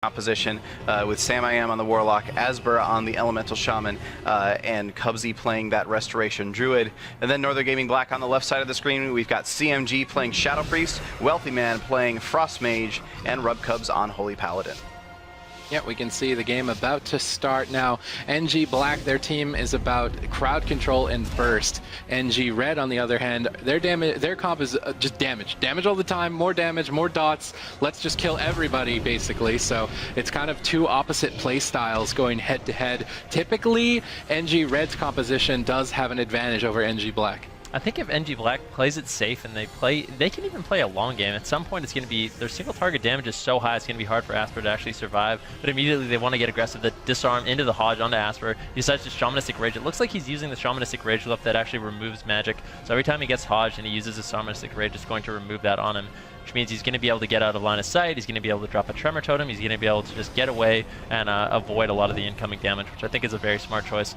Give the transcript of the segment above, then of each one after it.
Opposition with Sam I Am on the Warlock, Asbur on the Elemental Shaman, and Cubsy playing that Restoration Druid. And then Northern Gaming Black on the left side of the screen, we've got CMG playing Shadow Priest, Wealthy Man playing Frost Mage, and Rub Cubs on Holy Paladin. Yeah, we can see the game about to start now. NG Black, their team is about crowd control and burst. NG Red, on the other hand, their comp is just damage. Damage all the time, more damage, more dots. Let's just kill everybody, basically. So it's kind of two opposite play styles going head to head. Typically, NG Red's composition does have an advantage over NG Black. I think if NG Black plays it safe and they can even play a long game. At some point, it's going to be, their single target damage is so high, it's going to be hard for Asper to actually survive. But immediately they want to get aggressive, the disarm into the Hodge onto Asper. He decides to Shamanistic Rage. It looks like he's using the Shamanistic Rage left that actually removes magic. So every time he gets Hodge and he uses his Shamanistic Rage, it's going to remove that on him, which means he's going to be able to get out of line of sight. He's going to be able to drop a Tremor Totem. He's going to be able to just get away and avoid a lot of the incoming damage, which I think is a very smart choice.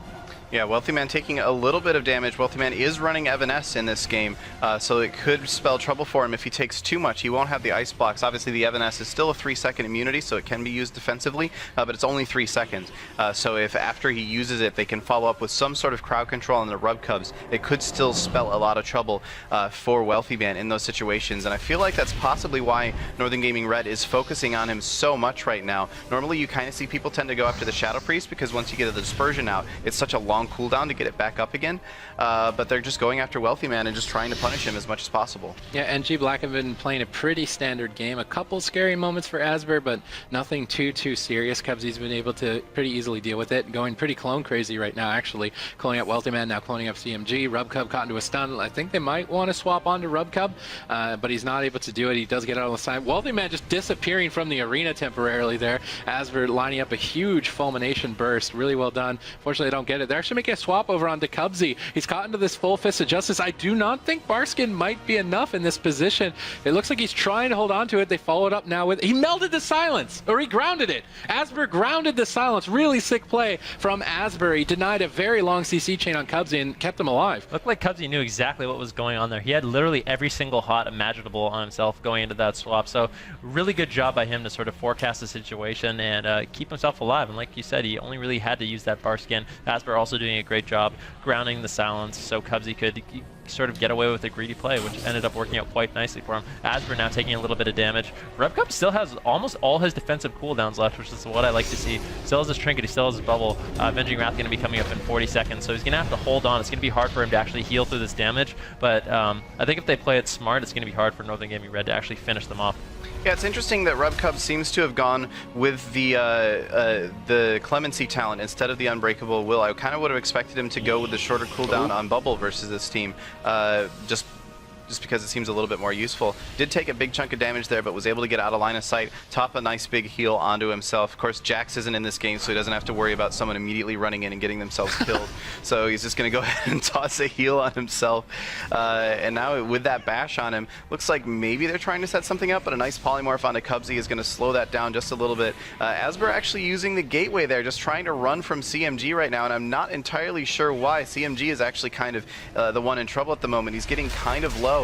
Yeah, Wealthy Man taking a little bit of damage. Wealthy Man is running Evanesce in this game, so it could spell trouble for him if he takes too much. He won't have the ice blocks. Obviously, the Evanesce is still a 3-second immunity, so it can be used defensively, but it's only 3 seconds. So if after he uses it, they can follow up with some sort of crowd control on the Rub Cubs, it could still spell a lot of trouble for Wealthy Man in those situations. And I feel like that's possibly why Northern Gaming Red is focusing on him so much right now. Normally, you kind of see people tend to go after the Shadow Priest, because once you get the Dispersion out, it's such a long cooldown to get it back up again, but they're just going after Wealthy Man and just trying to punish him as much as possible. Yeah, NG Black have been playing a pretty standard game. A couple scary moments for Asbur, but nothing too serious. Cubsy's been able to pretty easily deal with it, going pretty clone crazy right now, actually. Cloning up Wealthy Man, now cloning up CMG. Rub Cub caught into a stun. I think they might want to swap onto Rub Cub, but he's not able to do it. He does get out on the side. Wealthy Man just disappearing from the arena temporarily there. Asbur lining up a huge Fulmination burst. Really well done. Fortunately, they don't get it. They're actually making a swap over onto Cubsy. He's caught into this full Fist of Justice. I do not think Barskin might be enough in this position. It looks like he's trying to hold on to it. They followed up now with... He melded the silence! Or he grounded it! Asbur grounded the silence. Really sick play from Asbur. He denied a very long CC chain on Cubsy and kept him alive. Looked like Cubsy knew exactly what was going on there. He had literally every single hot imaginable on himself going into that swap. So really good job by him to sort of forecast the situation and keep himself alive. And like you said, he only really had to use that Barskin. Asbur also doing a great job grounding the silence so Cubsy could sort of get away with a greedy play, which ended up working out quite nicely for him. Asbur now taking a little bit of damage. Rub Cub still has almost all his defensive cooldowns left, which is what I like to see. Still has his Trinket, he still has his Bubble. Avenging Wrath going to be coming up in 40 seconds, so he's going to have to hold on. It's going to be hard for him to actually heal through this damage, but I think if they play it smart, it's going to be hard for Northern Gaming Red to actually finish them off. Yeah, it's interesting that Rub Cub seems to have gone with the Clemency talent instead of the Unbreakable Will. I kind of would have expected him to go with the shorter cooldown on Bubble versus this team, just because it seems a little bit more useful. Did take a big chunk of damage there, but was able to get out of line of sight, top a nice big heal onto himself. Of course, Jax isn't in this game, so he doesn't have to worry about someone immediately running in and getting themselves killed. So he's just going to go ahead and toss a heal on himself. And now with that bash on him, looks like maybe they're trying to set something up, but a nice polymorph onto Cubsy is going to slow that down just a little bit. Asbur actually using the gateway there, just trying to run from CMG right now, and I'm not entirely sure why. CMG is actually kind of the one in trouble at the moment. He's getting kind of low.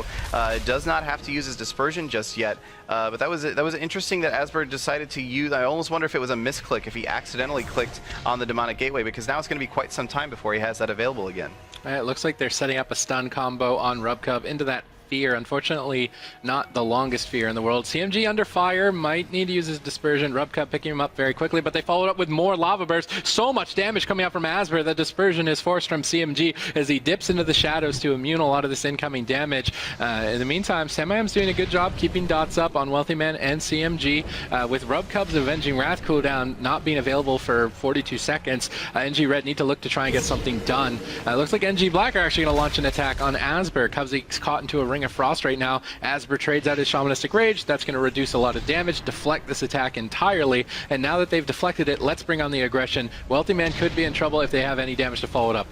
Does not have to use his Dispersion just yet, but that was interesting that Asbur decided to use. I almost wonder if it was a misclick, if he accidentally clicked on the Demonic Gateway, because now it's going to be quite some time before he has that available again. It looks like they're setting up a stun combo on Rub Cub into that Fear. Unfortunately, not the longest Fear in the world. CMG under fire, might need to use his Dispersion. Rub Cub picking him up very quickly, but they followed up with more Lava Burst. So much damage coming out from Asbur that Dispersion is forced from CMG as he dips into the shadows to immune a lot of this incoming damage. In the meantime, Sam I Am's doing a good job keeping dots up on Wealthy Man and CMG. With Rub Cub's Avenging Wrath cooldown not being available for 42 seconds, NG Red need to look to try and get something done. Looks like NG Black are actually going to launch an attack on Asbur. Cubsy's caught into a Ring of Frost right now. Asbur trades out his Shamanistic Rage. That's going to reduce a lot of damage, deflect this attack entirely, and now that they've deflected it, let's bring on the aggression. Wealthy Man could be in trouble if they have any damage to follow it up.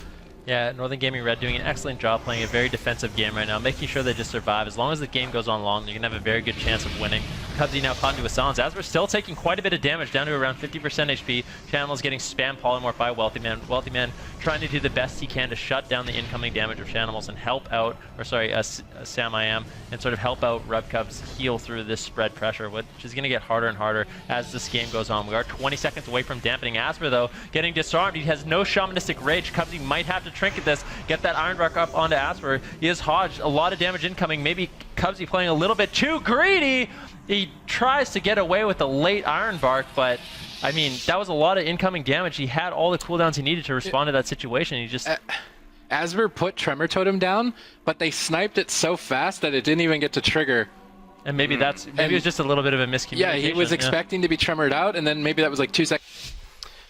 Yeah, Northern Gaming Red doing an excellent job playing a very defensive game right now, making sure they just survive. As long as the game goes on long, you can have a very good chance of winning. Cubsy now caught into a silence. As we're still taking quite a bit of damage, down to around 50% HP. Channel's getting spam polymorphed by Wealthy Man. Wealthy Man trying to do the best he can to shut down the incoming damage of Channels and help out, or sorry, Sam I Am, and sort of help out RubCubs heal through this spread pressure, which is going to get harder and harder as this game goes on. We are 20 seconds away from dampening. Asper, though, getting disarmed. He has no Shamanistic Rage. Cubsy might have to trinket this, get that Iron Bark up onto Asper. He has Hodge, a lot of damage incoming. Maybe Cubsy playing a little bit too greedy. He tries to get away with the late Iron Bark, but I mean, that was a lot of incoming damage. He had all the cooldowns he needed to respond to that situation. He just... Asper put Tremor Totem down, but they sniped it so fast that it didn't even get to trigger. And maybe it was just a little bit of a miscommunication. Yeah, he was expecting to be tremored out, and then maybe that was like 2 seconds.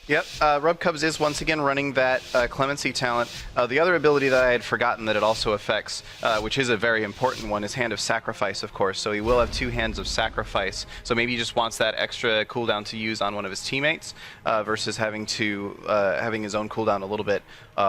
Yep, RubCubs is once again running that Clemency talent. The other ability that I had forgotten that it also affects, which is a very important one, is Hand of Sacrifice, of course. So he will have 2 Hands of Sacrifice. So maybe he just wants that extra cooldown to use on one of his teammates versus having his own cooldown a little bit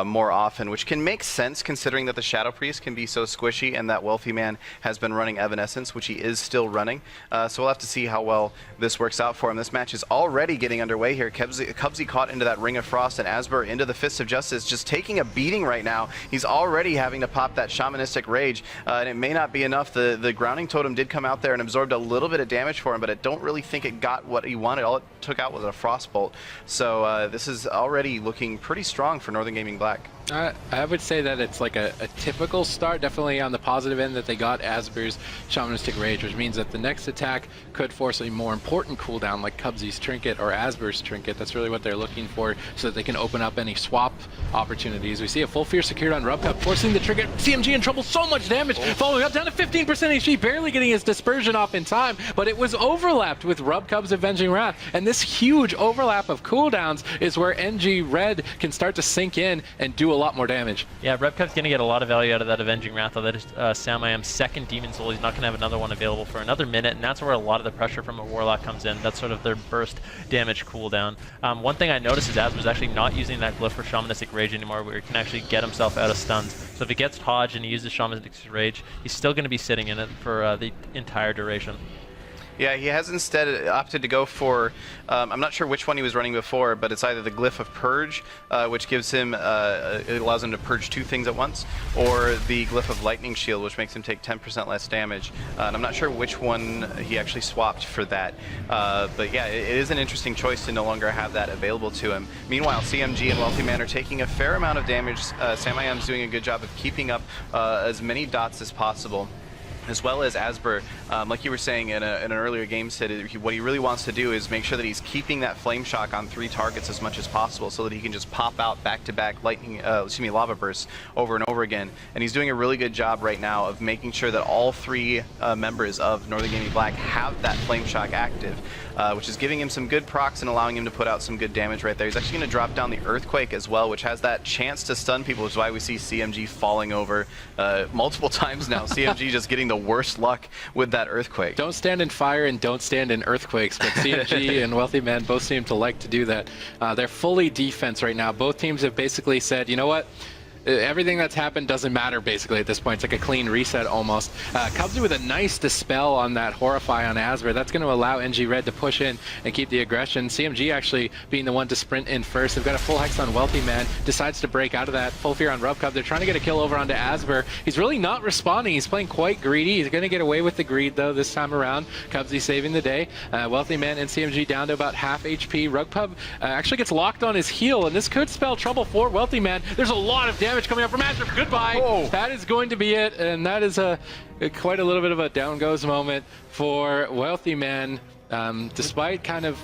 more often, which can make sense considering that the Shadow Priest can be so squishy and that Wealthy Man has been running Evanescence, which he is still running. So we'll have to see how well this works out for him. This match is already getting underway here. Cubsy caught into that Ring of Frost and Asper into the Fist of Justice, just taking a beating right now. He's already having to pop that Shamanistic Rage, and it may not be enough. The Grounding Totem did come out there and absorbed a little bit of damage for him, but I don't really think it got what he wanted. All it took out was a Frostbolt. So this is already looking pretty strong for Northern Gaming Black. I would say that it's like a typical start, definitely on the positive end that they got Asper's Shamanistic Rage, which means that the next attack could force a more important cooldown like Cubsy's Trinket or Asper's Trinket. That's really what they're looking for so that they can open up any swap opportunities. We see a full fear secured on RubCub, forcing the Trinket. CMG in trouble, so much damage, following up down to 15% HP, barely getting his dispersion off in time, but it was overlapped with RubCub's Avenging Wrath, and this huge overlap of cooldowns is where NG Red can start to sink in and do a lot more damage. Yeah, RubCub's going to get a lot of value out of that Avenging Wrath, though. That is Sam I Am's second Demon Soul. He's not going to have another one available for another minute, and that's where a lot of the pressure from a Warlock comes in. That's sort of their burst damage cooldown. One thing I noticed is Asper's actually not using that Glyph for Shamanistic Rage anymore, where he can actually get himself out of stuns. So if he gets Hodge and he uses Shamanistic Rage, he's still going to be sitting in it for the entire duration. Yeah, he has instead opted to go for, I'm not sure which one he was running before, but it's either the Glyph of Purge, which gives him, it allows him to purge 2 things at once, or the Glyph of Lightning Shield, which makes him take 10% less damage. And I'm not sure which one he actually swapped for that. But yeah, it is an interesting choice to no longer have that available to him. Meanwhile, CMG and Wealthy Man are taking a fair amount of damage. Sam I Am's doing a good job of keeping up as many dots as possible, as well as Asper, like you were saying in an earlier game set, what he really wants to do is make sure that he's keeping that Flame Shock on 3 targets as much as possible so that he can just pop out back-to-back lava bursts over and over again. And he's doing a really good job right now of making sure that all 3 members of Northern Gaming Black have that Flame Shock active, which is giving him some good procs and allowing him to put out some good damage right there. He's actually going to drop down the Earthquake as well, which has that chance to stun people, which is why we see CMG falling over multiple times now. CMG just getting the worst luck with that Earthquake. Don't stand in fire and don't stand in earthquakes, but CMG and Wealthy Man both seem to like to do that. They're fully defense right now. Both teams have basically said, you know what? Everything that's happened doesn't matter basically at this point. It's like a clean reset almost. Cubsy with a nice dispel on that Horrify on Asper. That's going to allow NG Red to push in and keep the aggression. CMG actually being the one to sprint in first. They've got a full Hex on Wealthy Man. Decides to break out of that. Full Fear on RubCub. They're trying to get a kill over onto Asper. He's really not responding. He's playing quite greedy. He's going to get away with the greed though this time around. Cubsy saving the day. Wealthy Man and CMG down to about half HP. RubCub actually gets locked on his heel, and this could spell trouble for Wealthy Man. There's a lot of damage coming up from Asper. Goodbye. Whoa. That is going to be it, and that is quite a little bit of a down goes moment for Wealthy Man. Despite kind of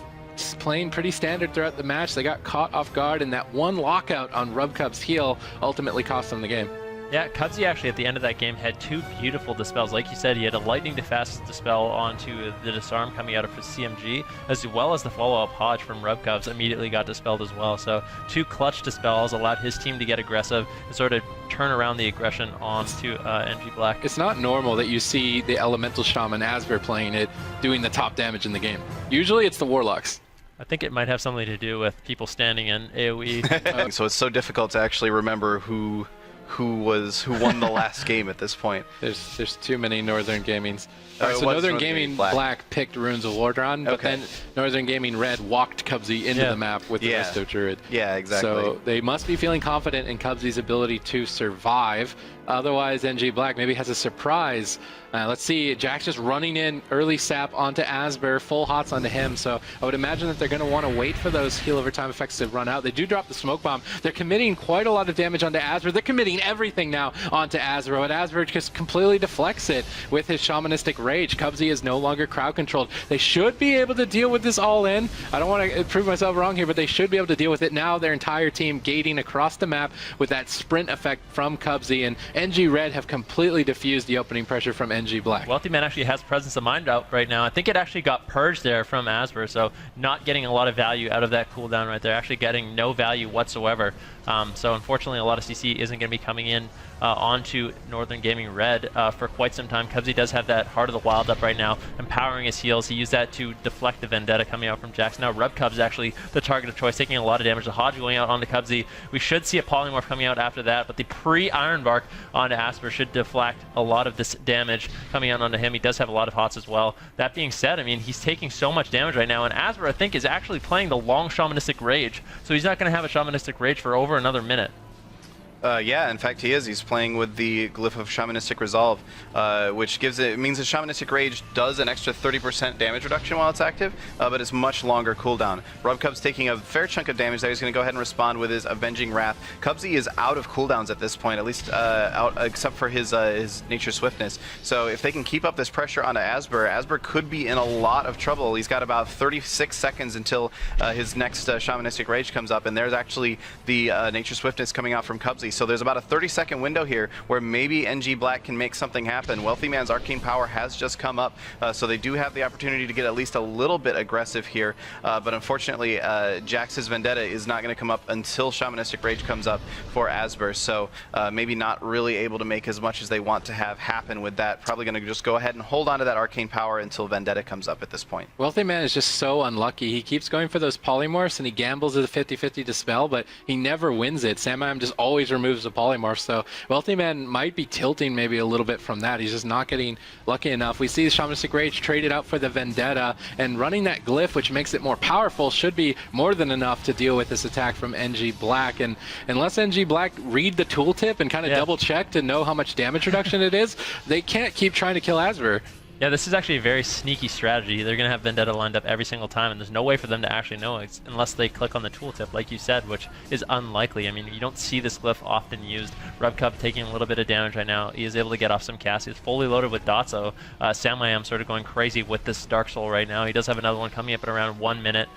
playing pretty standard throughout the match, they got caught off guard, and that one lockout on RubCub's heel ultimately cost them the game. Yeah, Cubsy actually at the end of that game had 2 beautiful dispels. Like you said, he had a Lightning Defast dispel onto the Disarm coming out of CMG, as well as the follow-up Hodge from RubCubs immediately got dispelled as well. So 2 clutch dispels allowed his team to get aggressive and sort of turn around the aggression onto NG Black. It's not normal that you see the Elemental Shaman Asper playing it, doing the top damage in the game. Usually it's the Warlocks. I think it might have something to do with people standing in AoE. So it's so difficult to actually remember who won the last game at this point. There's too many Northern Gamings. Oh, So Northern Gaming Black picked Runes of Wardron, but then Northern Gaming Red walked Cubsy into the map with the Resto Druid. Yeah, exactly. So they must be feeling confident in Cubsy's ability to survive. Otherwise, NG Black maybe has a surprise. Let's see, Jack's just running in early sap onto Asper, full hots onto him. So I would imagine that they're going to want to wait for those heal over time effects to run out. They do drop the smoke bomb. They're committing quite a lot of damage onto Asper. They're committing everything now onto Asper, but Asper just completely deflects it with his shamanistic rage. Cubsy is no longer crowd controlled. They should be able to deal with this all in. I don't want to prove myself wrong here, but they should be able to deal with it now. Their entire team gating across the map with that sprint effect from Cubsy, and NG Red have completely diffused the opening pressure from NG Black. Wealthy Man actually has presence of mind out right now. I think it actually got purged there from Asper, so not getting a lot of value out of that cooldown right there. Actually getting no value whatsoever. So unfortunately, a lot of CC isn't going to be coming in onto Northern Gaming Red for quite some time. Cubsy does have that Heart of the Wild up right now, empowering his heals. He used that to deflect the Vendetta coming out from Jax. Now Rubcub's actually the target of choice, taking a lot of damage. The Hodge going out onto Cubsy. We should see a Polymorph coming out after that, but the pre-Iron Bark onto Asper should deflect a lot of this damage coming out onto him. He does have a lot of hots as well. That being said, I mean, he's taking so much damage right now, and Asper, I think, is actually playing the long Shamanistic Rage, so he's not going to have a Shamanistic Rage for over another minute. Yeah, in fact he is. He's playing with the Glyph of Shamanistic Resolve, which means the Shamanistic Rage does an extra 30% damage reduction while it's active, but it's much longer cooldown. Rubcub's taking a fair chunk of damage there. He's going to go ahead and respond with his Avenging Wrath. Cubsy is out of cooldowns at this point, at least out except for his Nature Swiftness. So if they can keep up this pressure onto Asper, Asper could be in a lot of trouble. He's got about 36 seconds until his next Shamanistic Rage comes up, and there's actually the Nature Swiftness coming out from Cubsy. So there's about a 30-second window here where maybe NG Black can make something happen. Wealthy Man's Arcane Power has just come up, so they do have the opportunity to get at least a little bit aggressive here. But unfortunately, Jax's Vendetta is not going to come up until Shamanistic Rage comes up for Asper. So maybe not really able to make as much as they want to have happen with that. Probably going to just go ahead and hold on to that Arcane Power until Vendetta comes up at this point. Wealthy Man is just so unlucky. He keeps going for those polymorphs and he gambles at a 50-50 dispel, but he never wins it. Samayam just always removes the polymorph, so Wealthy Man might be tilting maybe a little bit from that. He's just not getting lucky enough. We see the Shamanistic Rage traded out for the Vendetta, and running that Glyph, which makes it more powerful, should be more than enough to deal with this attack from NG Black. And unless NG Black read the tooltip and kind of double check to know how much damage reduction it is, they can't keep trying to kill Asper. Yeah, this is actually a very sneaky strategy. They're going to have Vendetta lined up every single time, and there's no way for them to actually know it unless they click on the tooltip, like you said, which is unlikely. I mean, you don't see this glyph often used. Rubcub taking a little bit of damage right now. He is able to get off some casts. He's fully loaded with Dotso. Samayam sort of going crazy with this Dark Soul right now. He does have another one coming up at around 1 minute.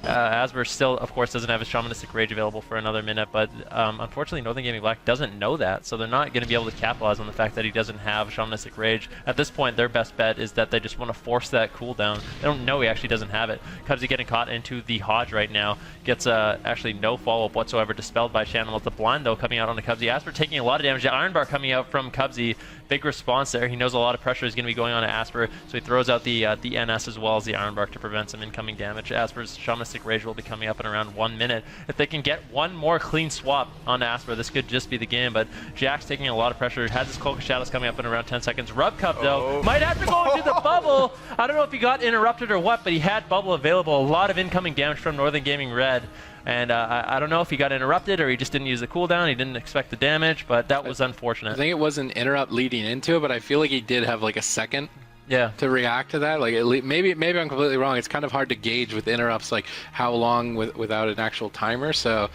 Asper still, of course, doesn't have his Shamanistic Rage available for another minute, but unfortunately Northern Gaming Black doesn't know that, so they're not going to be able to capitalize on the fact that he doesn't have Shamanistic Rage. At this point, their best bet is that they just want to force that cooldown. They don't know he actually doesn't have it. Cubsy getting caught into the Hodge right now. Gets actually no follow-up whatsoever, dispelled by Channel. It's the blind, though, coming out onto Cubsy. Asper taking a lot of damage. The Iron Bar coming out from Cubsy. Big response there. He knows a lot of pressure is going to be going on to Asper, so he throws out the NS as well as the Iron Bark to prevent some incoming damage. Asper's Shamanistic Rage will be coming up in around 1 minute. If they can get one more clean swap on Asper, this could just be the game, but Jack's taking a lot of pressure. Has his Cloak of Shadows coming up in around 10 seconds. Rubcub, though, might have to go into the bubble. I don't know if he got interrupted or what, but he had bubble available. A lot of incoming damage from Northern Gaming Red. And I don't know if he got interrupted or he just didn't use the cooldown. He didn't expect the damage, but that was unfortunate. I think it was an interrupt leading into it, but I feel like he did have like a second to react to that. Like maybe I'm completely wrong. It's kind of hard to gauge with interrupts, like how long without an actual timer. So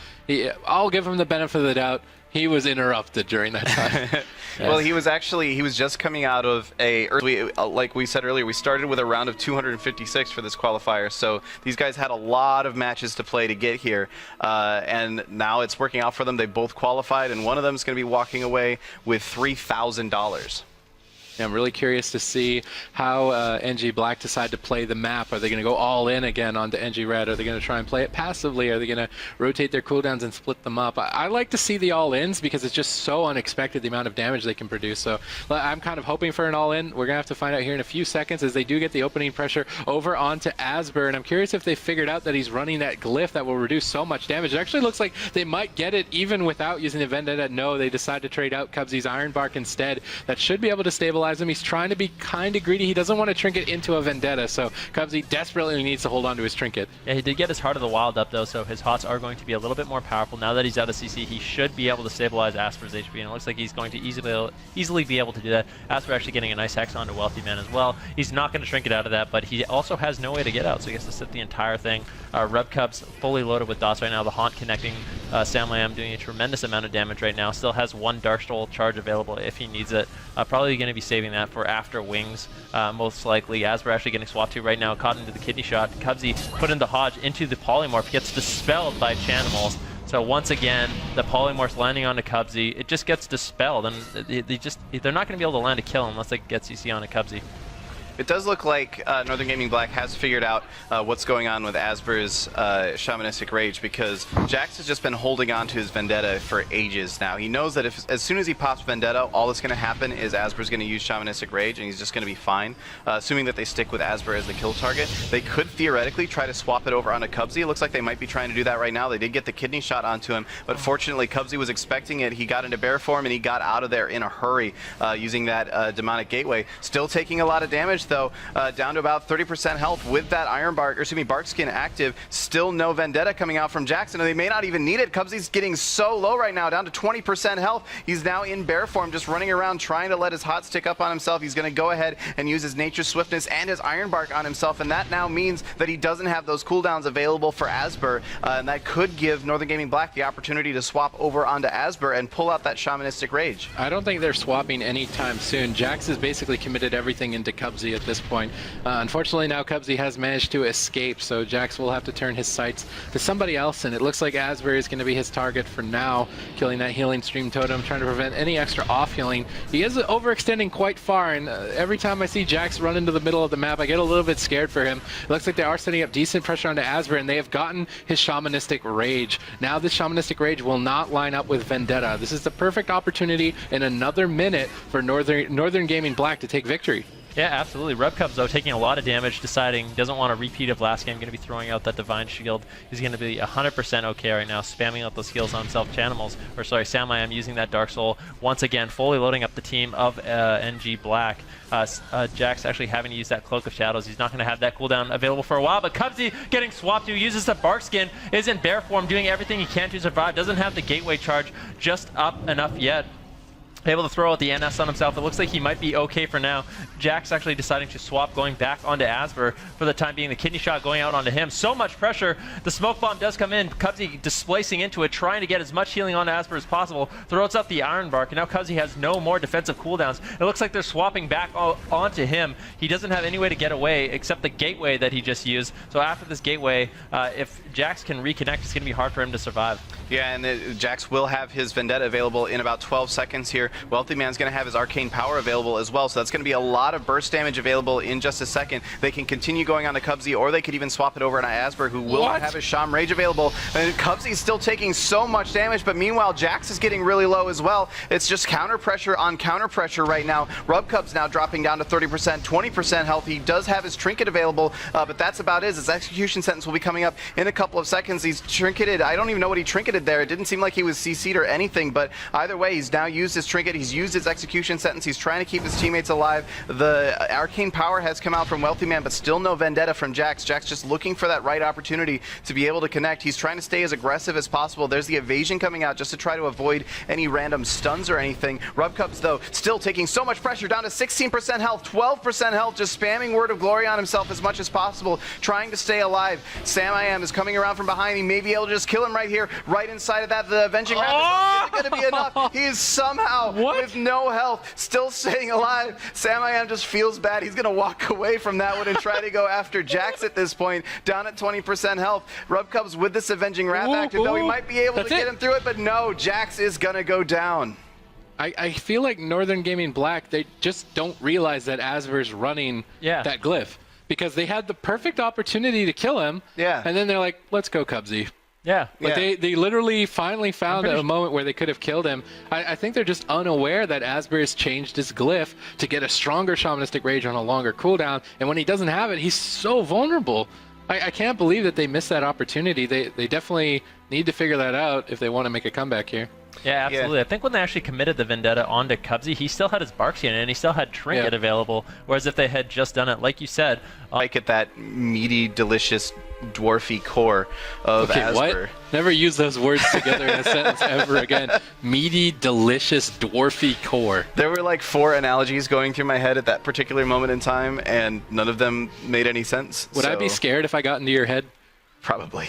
I'll give him the benefit of the doubt. He was interrupted during that time. Well, he was just coming out of like we said earlier, we started with a round of 256 for this qualifier, so these guys had a lot of matches to play to get here, and now it's working out for them. They both qualified, and one of them is going to be walking away with $3,000. Yeah, I'm really curious to see how NG Black decide to play the map. Are they going to go all in again onto NG Red? Are they going to try and play it passively? Are they going to rotate their cooldowns and split them up? I like to see the all-ins because it's just so unexpected the amount of damage they can produce. So I'm kind of hoping for an all-in. We're going to have to find out here in a few seconds as they do get the opening pressure over onto Asper. And I'm curious if they figured out that he's running that glyph that will reduce so much damage. It actually looks like they might get it even without using the Vendetta. No, they decide to trade out Cubsy's Iron Bark instead. That should be able to stabilize him. He's trying to be kind of greedy. He doesn't want to trinket into a Vendetta, so Cubsy desperately needs to hold on to his trinket. Yeah, he did get his Heart of the Wild up, though, so his HOTS are going to be a little bit more powerful. Now that he's out of CC, he should be able to stabilize Asper's HP, and it looks like he's going to easily be able to do that. Asper actually getting a nice Hex onto Wealthy Man as well. He's not going to trinket out of that, but he also has no way to get out, so he has to sit the entire thing. Rubcub's fully loaded with dots right now. The Haunt connecting Samlayam, doing a tremendous amount of damage right now. Still has one Dark Soul charge available if he needs it. Probably going to be saving that for after Wings, most likely, as we're actually getting swapped to right now. Caught into the kidney shot. Cubsy put into Hodge into the Polymorph, gets dispelled by Chanimals. So once again, the Polymorph's landing onto Cubsy. It just gets dispelled, and they're not going to be able to land a kill unless they get CC onto Cubsy. It does look like Northern Gaming Black has figured out what's going on with Asper's Shamanistic Rage, because Jax has just been holding on to his Vendetta for ages now. He knows that as soon as he pops Vendetta, all that's going to happen is Asper's going to use Shamanistic Rage, and he's just going to be fine, assuming that they stick with Asper as the kill target. They could theoretically try to swap it over onto Cubsy. It looks like they might be trying to do that right now. They did get the kidney shot onto him, but fortunately Cubsy was expecting it. He got into bear form, and he got out of there in a hurry using that Demonic Gateway. Still taking a lot of damage, though, down to about 30% health with that Iron Bark, or excuse me, Bark Skin active. Still no Vendetta coming out from Jackson, and they may not even need it. Cubsy's getting so low right now, down to 20% health. He's now in bear form, just running around trying to let his hot stick up on himself. He's going to go ahead and use his Nature's Swiftness and his Iron Bark on himself, and that now means that he doesn't have those cooldowns available for Asper, and that could give Northern Gaming Black the opportunity to swap over onto Asper and pull out that Shamanistic Rage. I don't think they're swapping anytime soon. Jax has basically committed everything into Cubsy at this point. Unfortunately, now Cubsy has managed to escape, so Jax will have to turn his sights to somebody else, and it looks like Asbury is going to be his target for now, killing that Healing Stream Totem, trying to prevent any extra off-healing. He is overextending quite far, and every time I see Jax run into the middle of the map, I get a little bit scared for him. It looks like they are setting up decent pressure onto Asbury, and they have gotten his Shamanistic Rage. Now this Shamanistic Rage will not line up with Vendetta. This is the perfect opportunity in another minute for Northern Gaming Black to take victory. Yeah, absolutely. Rubcubs, though, taking a lot of damage, deciding doesn't want a repeat of last game, going to be throwing out that Divine Shield. He's going to be 100% okay right now, spamming out those heals on himself. Samlayam using that Dark Soul. Once again, fully loading up the team of NG Black. Jax actually having to use that Cloak of Shadows. He's not going to have that cooldown available for a while, but Cubsy getting swapped to, uses the Bark Skin, is in bear form, doing everything he can to survive, doesn't have the Gateway charge just up enough yet. Able to throw out the NS on himself. It looks like he might be okay for now. Jax actually deciding to swap, going back onto Asper for the time being. The kidney shot going out onto him. So much pressure. The smoke bomb does come in. Cubsy displacing into it, trying to get as much healing onto Asper as possible. Throws out the Iron Bark, and now Cubsy has no more defensive cooldowns. It looks like they're swapping back onto him. He doesn't have any way to get away except the gateway that he just used. So after this gateway, if Jax can reconnect, it's going to be hard for him to survive. Yeah, and Jax will have his Vendetta available in about 12 seconds here. Wealthy Man's going to have his Arcane Power available as well, so that's going to be a lot of burst damage available in just a second. They can continue going on to Cubsy, or they could even swap it over to Asper, who will not have his Sham Rage available. And Cubsy's still taking so much damage, but meanwhile, Jax is getting really low as well. It's just counter pressure on counter pressure right now. Rubcub's now dropping down to 30%, 20% health. He does have his Trinket available, but that's about it. His Execution Sentence will be coming up in a couple of seconds. He's trinketed. I don't even know what he trinketed there. It didn't seem like he was CC'd or anything, but either way, he's now used his Trinket. He's used his Execution Sentence. He's trying to keep his teammates alive. The Arcane Power has come out from Wealthy Man, but still no Vendetta from Jax. Jax just looking for that right opportunity to be able to connect. He's trying to stay as aggressive as possible. There's the evasion coming out just to try to avoid any random stuns or anything. Rubcubs, though, still taking so much pressure, down to 16% health, 12% health, just spamming Word of Glory on himself as much as possible, trying to stay alive. Samlayam is coming around from behind. He may be able to just kill him right here, right inside of that. The Avenging Wrath is going to be enough. He is somehow, with no health, still staying alive. Samlayam just feels bad. He's going to walk away from that one and try to go after Jax at this point, down at 20% health. Rubcubs with this Avenging Wrath active, though he might be able to get him through it, but no, Jax is going to go down. I feel like Northern Gaming Black, they just don't realize that Asver's running that glyph. Because they had the perfect opportunity to kill him. Yeah. And then they're like, let's go, Cubsy. Yeah. Like they literally finally found a moment where they could have killed him. I think they're just unaware that Asber has changed his glyph to get a stronger Shamanistic Rage on a longer cooldown. And when he doesn't have it, he's so vulnerable. I can't believe that they missed that opportunity. They definitely need to figure that out if they want to make a comeback here. Yeah, absolutely. Yeah. I think when they actually committed the Vendetta onto Cubsy, he still had his Barksian and he still had Trinket available. Whereas if they had just done it, like you said, like at that meaty, delicious, dwarfy core of Asper. What? Never use those words together in a sentence ever again. Meaty, delicious, dwarfy core. There were like 4 analogies going through my head at that particular moment in time, and none of them made any sense. Would I be scared if I got into your head? Probably.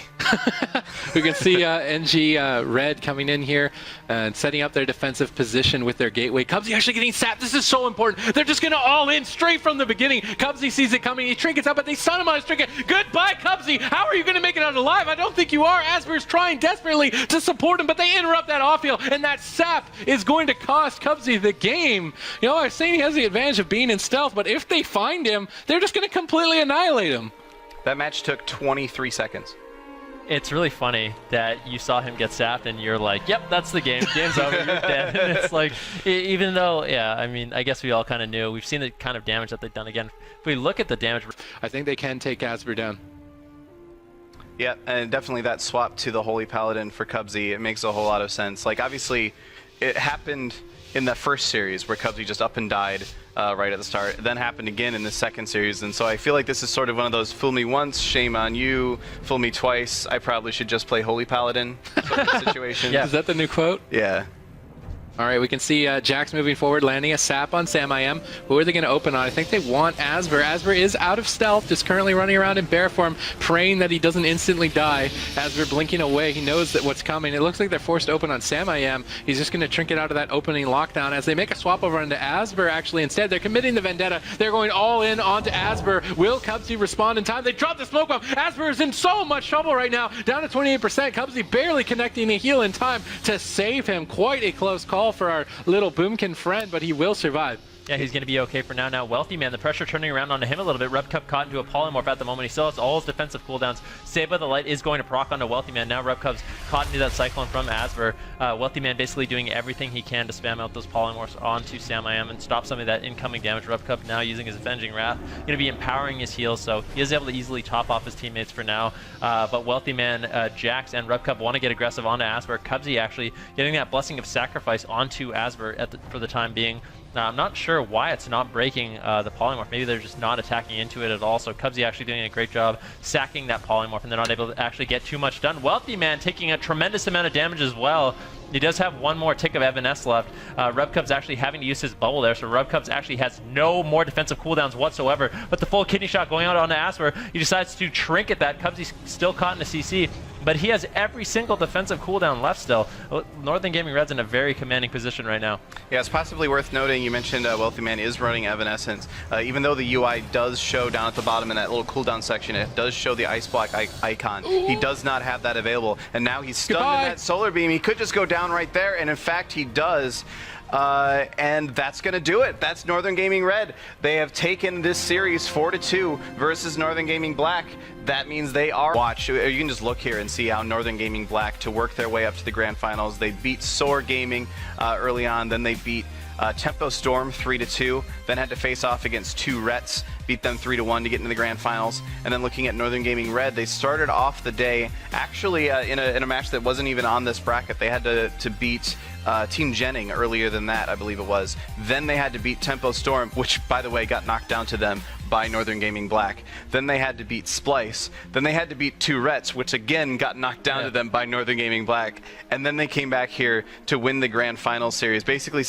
We can see NG Red coming in here and setting up their defensive position with their gateway. Cubsy actually getting sapped. This is so important. They're just going to all in straight from the beginning. Cubsy sees it coming. He trinkets up, but they stun him on his trinket. Goodbye, Cubsy. How are you going to make it out alive? I don't think you are. Asper's trying desperately to support him, but they interrupt that off-heal, and that sap is going to cost Cubsy the game. You know, I was saying he has the advantage of being in stealth, but if they find him, they're just going to completely annihilate him. That match took 23 seconds. it's really funny that you saw him get sapped and you're like, yep, that's the game. Game's over. You're dead. And it's like, even though, yeah, I mean, I guess we all kind of knew. We've seen the kind of damage that they've done. Again, if we look at the damage, I think they can take Casper down. Yeah, and definitely that swap to the Holy Paladin for Cubsy, it makes a whole lot of sense. Like, obviously, it happened in the first series where Cubsy just up and died right at the start. It then happened again in the second series, and so I feel like this is sort of one of those fool me once, shame on you, fool me twice, I probably should just play Holy Paladin sort of situation. Yeah. Is that the new quote? Yeah. All right, we can see Jax moving forward, landing a sap on Sam IM. Who are they going to open on? I think they want Asper. Asper is out of stealth, just currently running around in bear form, praying that he doesn't instantly die. Asper blinking away. He knows that what's coming. It looks like they're forced to open on Sam IM. He's just going to trinket out of that opening lockdown as they make a swap over into Asper, actually. Instead, they're committing the Vendetta. They're going all in onto Asper. Will Cubsy respond in time? They drop the smoke bomb. Asper is in so much trouble right now, down to 28%. Cubsy barely connecting a heal in time to save him. Quite a close call for our little Boomkin friend, but he will survive. Yeah, he's going to be okay for now. Now, Wealthy Man, the pressure turning around onto him a little bit. RubCub caught into a polymorph at the moment. He still has all his defensive cooldowns. Saved by the Light is going to proc onto Wealthy Man. Now RubCub's caught into that Cyclone from Asper. Wealthy Man basically doing everything he can to spam out those polymorphs onto Sam IM and stop some of that incoming damage. RubCub now using his Avenging Wrath. Going to be empowering his heals, so he is able to easily top off his teammates for now. But Wealthy Man, Jax, and RubCub want to get aggressive onto Asper. Cubsy actually getting that Blessing of Sacrifice onto Asper for the time being. Now, I'm not sure why it's not breaking the polymorph. Maybe they're just not attacking into it at all. So Cubsy actually doing a great job sacking that polymorph, and they're not able to actually get too much done. Wealthy Man taking a tremendous amount of damage as well. He does have one more tick of Evanesce left. RubCub's actually having to use his bubble there, so RubCub's actually has no more defensive cooldowns whatsoever. But the full kidney shot going out onto Asper, he decides to trinket that. Cubsy's still caught in a CC, but he has every single defensive cooldown left still. Northern Gaming Red's in a very commanding position right now. Yeah, it's possibly worth noting, you mentioned Wealthy Man is running Evanescence. Even though the UI does show down at the bottom in that little cooldown section, it does show the ice block icon. Ooh. He does not have that available, and now he's stunned in that solar beam. He could just go down right there, and in fact he does. And that's going to do it. That's Northern Gaming Red. They have taken this series 4-2 versus Northern Gaming Black. That means they are... Watch, you can just look here and see how Northern Gaming Black, to work their way up to the grand finals, they beat Soar Gaming early on, then they beat Tempo Storm 3-2, then had to face off against 2 Rets, beat them 3-1 to get into the grand finals. And then looking at Northern Gaming Red, they started off the day actually in a match that wasn't even on this bracket. They had to beat Team Jennings earlier than that, I believe it was. Then they had to beat Tempo Storm, which, by the way, got knocked down to them by Northern Gaming Black. Then they had to beat Splice. Then they had to beat 2 Rets, which again got knocked down to them by Northern Gaming Black. And then they came back here to win the grand final series, basically